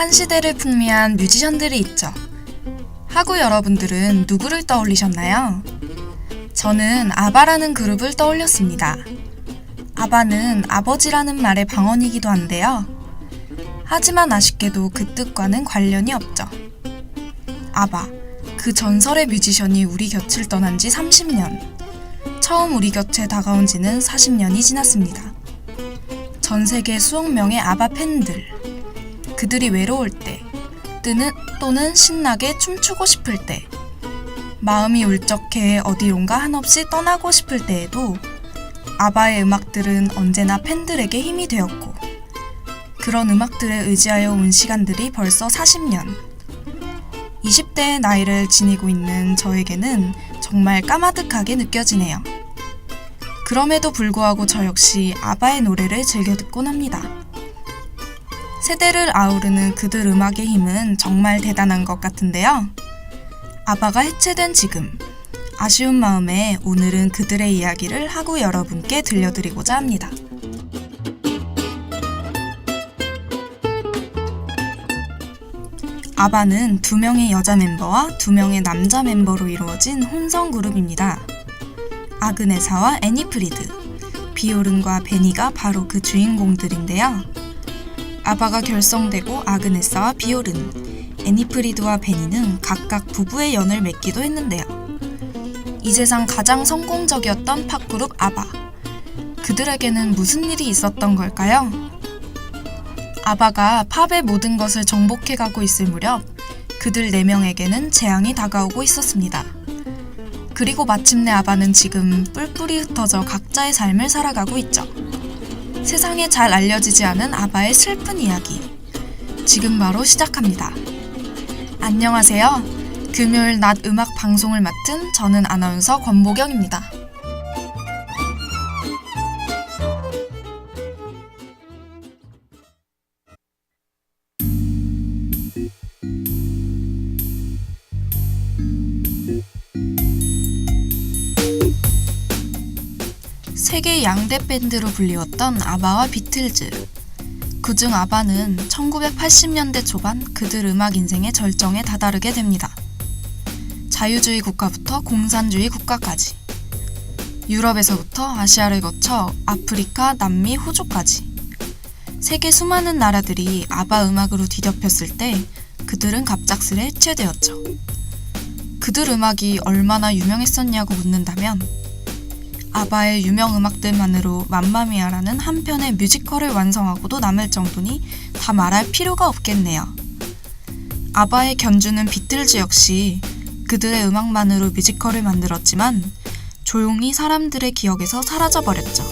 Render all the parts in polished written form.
한 시대를 풍미한 뮤지션들이 있죠. 하구 여러분들은 누구를 떠올리셨나요? 저는 아바라는 그룹을 떠올렸습니다. 아바는 아버지라는 말의 방언이기도 한데요. 하지만 아쉽게도 그 뜻과는 관련이 없죠. 아바, 그 전설의 뮤지션이 우리 곁을 떠난 지 30년. 처음 우리 곁에 다가온 지는 40년이 지났습니다. 전 세계 수억 명의 아바 팬들. 그들이 외로울 때, 또는 신나게 춤추고 싶을 때, 마음이 울적해 어디론가 한없이 떠나고 싶을 때에도 아바의 음악들은 언제나 팬들에게 힘이 되었고, 그런 음악들에 의지하여 온 시간들이 벌써 40년. 20대의 나이를 지니고 있는 저에게는 정말 까마득하게 느껴지네요. 그럼에도 불구하고 저 역시 아바의 노래를 즐겨 듣곤 합니다. 세대를 아우르는 그들 음악의 힘은 정말 대단한 것 같은데요. 아바가 해체된 지금, 아쉬운 마음에 오늘은 그들의 이야기를 하구 여러분께 들려드리고자 합니다. 아바는 2명의 여자 멤버와 2명의 남자 멤버로 이루어진 혼성 그룹입니다. 아그네사와 애니프리드, 비오른과 베니가 바로 그 주인공들인데요. 아바가 결성되고 아그네사와 비오른, 애니프리드와 베니는 각각 부부의 연을 맺기도 했는데요. 이 세상 가장 성공적이었던 팝그룹 아바. 그들에게는 무슨 일이 있었던 걸까요? 아바가 팝의 모든 것을 정복해가고 있을 무렵 그들 4명에게는 재앙이 다가오고 있었습니다. 그리고 마침내 아바는 지금 뿔뿔이 흩어져 각자의 삶을 살아가고 있죠. 세상에 잘 알려지지 않은 아바의 슬픈 이야기. 지금 바로 시작합니다. 안녕하세요. 금요일 낮 음악 방송을 맡은 저는 아나운서 권보경입니다. 세계 양대 밴드로 불리웠던 아바와 비틀즈. 그중 아바는 1980년대 초반 그들 음악 인생의 절정에 다다르게 됩니다. 자유주의 국가부터 공산주의 국가까지, 유럽에서부터 아시아를 거쳐 아프리카, 남미, 호주까지 세계 수많은 나라들이 아바 음악으로 뒤덮였을 때 그들은 갑작스레 해체되었죠. 그들 음악이 얼마나 유명했었냐고 묻는다면 아바의 유명 음악들만으로 맘마미아라는 한 편의 뮤지컬을 완성하고도 남을 정도니 다 말할 필요가 없겠네요. 아바의 견주는 비틀즈 역시 그들의 음악만으로 뮤지컬을 만들었지만 조용히 사람들의 기억에서 사라져버렸죠.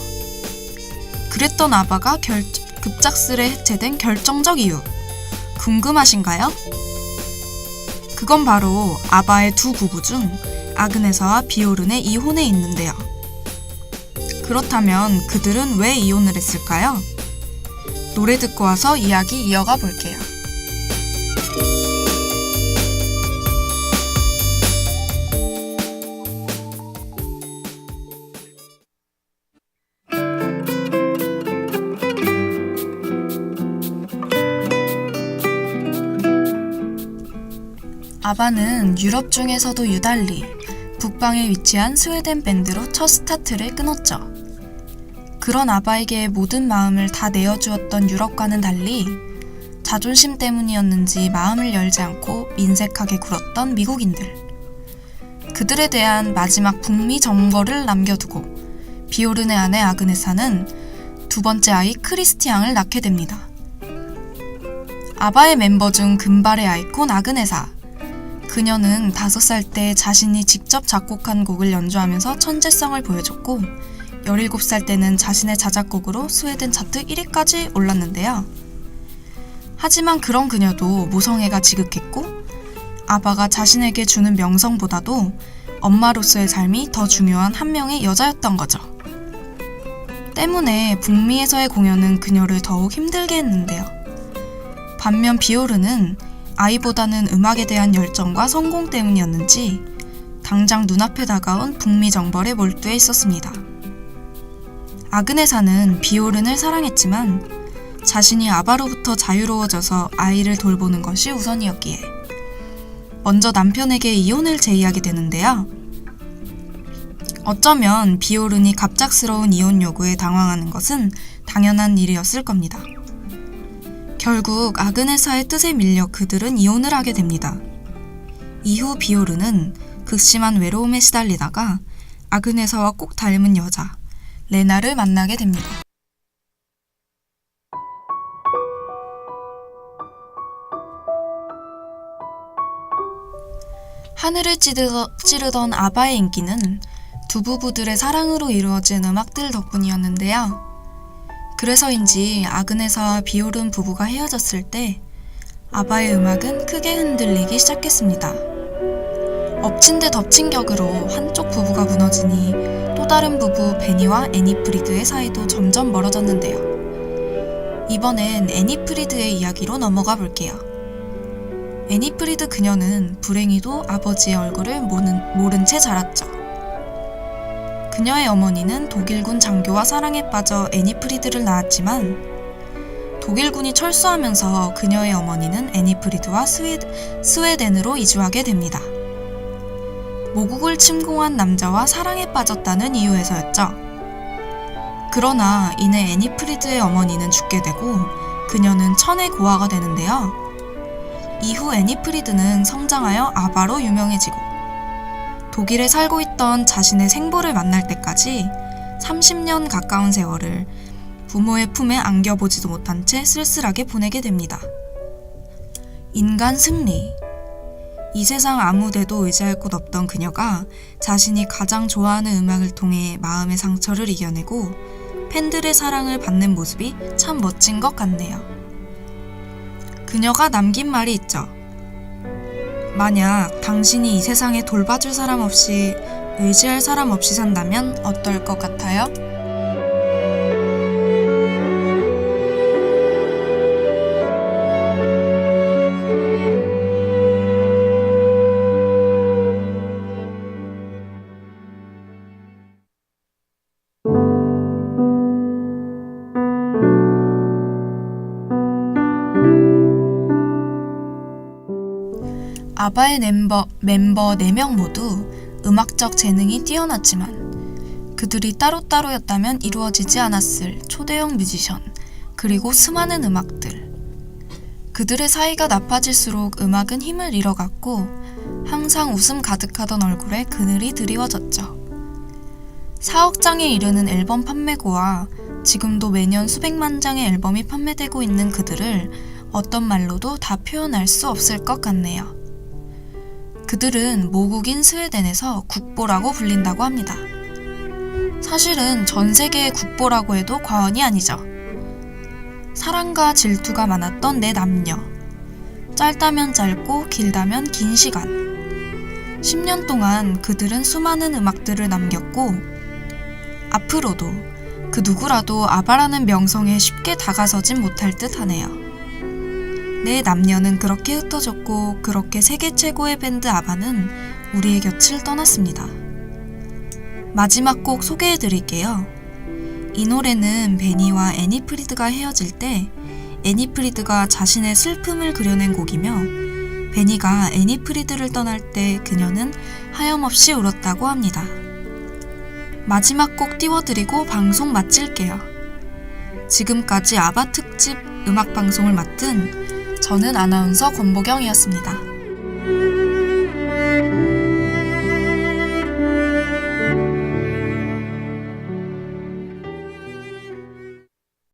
그랬던 아바가 급작스레 해체된 결정적 이유, 궁금하신가요? 그건 바로 아바의 두 부부 중 아그네사와 비오른의 이혼에 있는데요. 그렇다면 그들은 왜 이혼을 했을까요? 노래 듣고 와서 이야기 이어가 볼게요. 아바는 유럽 중에서도 유달리 북방에 위치한 스웨덴 밴드로 첫 스타트를 끊었죠. 그런 아바에게 모든 마음을 다 내어주었던 유럽과는 달리 자존심 때문이었는지 마음을 열지 않고 민색하게 굴었던 미국인들. 그들에 대한 마지막 북미 정벌을 남겨두고 비오른의 아내 아그네사는 두 번째 아이 크리스티앙을 낳게 됩니다. 아바의 멤버 중 금발의 아이콘 아그네사. 그녀는 5살 때 자신이 직접 작곡한 곡을 연주하면서 천재성을 보여줬고 17살 때는 자신의 자작곡으로 스웨덴 차트 1위까지 올랐는데요. 하지만 그런 그녀도 모성애가 지극했고 아바가 자신에게 주는 명성보다도 엄마로서의 삶이 더 중요한 한 명의 여자였던 거죠. 때문에 북미에서의 공연은 그녀를 더욱 힘들게 했는데요. 반면 비오르는 아이보다는 음악에 대한 열정과 성공 때문이었는지 당장 눈앞에 다가온 북미 정벌에 몰두해 있었습니다. 아그네사는 비오른을 사랑했지만 자신이 아바로부터 자유로워져서 아이를 돌보는 것이 우선이었기에 먼저 남편에게 이혼을 제의하게 되는데요. 어쩌면 비오른이 갑작스러운 이혼 요구에 당황하는 것은 당연한 일이었을 겁니다. 결국 아그네사의 뜻에 밀려 그들은 이혼을 하게 됩니다. 이후 비오른은 극심한 외로움에 시달리다가 아그네사와 꼭 닮은 여자 레나를 만나게 됩니다. 하늘을 찌르던 아바의 인기는 두 부부들의 사랑으로 이루어진 음악들 덕분이었는데요. 그래서인지 아그네사와 비오른 부부가 헤어졌을 때 아바의 음악은 크게 흔들리기 시작했습니다. 엎친 데 덮친 격으로 한쪽 부부가 무너지니 또 다른 부부 베니와 애니프리드의 사이도 점점 멀어졌는데요. 이번엔 애니프리드의 이야기로 넘어가 볼게요. 애니프리드 그녀는 불행히도 아버지의 얼굴을 모른 채 자랐죠. 그녀의 어머니는 독일군 장교와 사랑에 빠져 애니프리드를 낳았지만 독일군이 철수하면서 그녀의 어머니는 애니프리드와 스웨덴으로 이주하게 됩니다. 모국을 침공한 남자와 사랑에 빠졌다는 이유에서였죠. 그러나 이내 애니프리드의 어머니는 죽게 되고 그녀는 천의 고아가 되는데요. 이후 애니프리드는 성장하여 아바로 유명해지고 독일에 살고 있던 자신의 생부를 만날 때까지 30년 가까운 세월을 부모의 품에 안겨보지도 못한 채 쓸쓸하게 보내게 됩니다. 인간 승리. 이 세상 아무데도 의지할 곳 없던 그녀가 자신이 가장 좋아하는 음악을 통해 마음의 상처를 이겨내고 팬들의 사랑을 받는 모습이 참 멋진 것 같네요. 그녀가 남긴 말이 있죠. 만약 당신이 이 세상에 돌봐줄 사람 없이 의지할 사람 없이 산다면 어떨 것 같아요? 아바의 멤버 4명 모두 음악적 재능이 뛰어났지만 그들이 따로따로였다면 이루어지지 않았을 초대형 뮤지션 그리고 수많은 음악들. 그들의 사이가 나빠질수록 음악은 힘을 잃어갔고 항상 웃음 가득하던 얼굴에 그늘이 드리워졌죠. 4억 장에 이르는 앨범 판매고와 지금도 매년 수백만 장의 앨범이 판매되고 있는 그들을 어떤 말로도 다 표현할 수 없을 것 같네요. 그들은 모국인 스웨덴에서 국보라고 불린다고 합니다. 사실은 전 세계의 국보라고 해도 과언이 아니죠. 사랑과 질투가 많았던 네 남녀. 짧다면 짧고 길다면 긴 시간. 10년 동안 그들은 수많은 음악들을 남겼고 앞으로도 그 누구라도 아바라는 명성에 쉽게 다가서진 못할 듯 하네요. 네 남녀는 그렇게 흩어졌고 그렇게 세계 최고의 밴드 아바는 우리의 곁을 떠났습니다. 마지막 곡 소개해드릴게요. 이 노래는 베니와 애니프리드가 헤어질 때 애니프리드가 자신의 슬픔을 그려낸 곡이며 베니가 애니프리드를 떠날 때 그녀는 하염없이 울었다고 합니다. 마지막 곡 띄워드리고 방송 마칠게요. 지금까지 아바 특집 음악방송을 맡은 저는 아나운서 권보경이었습니다.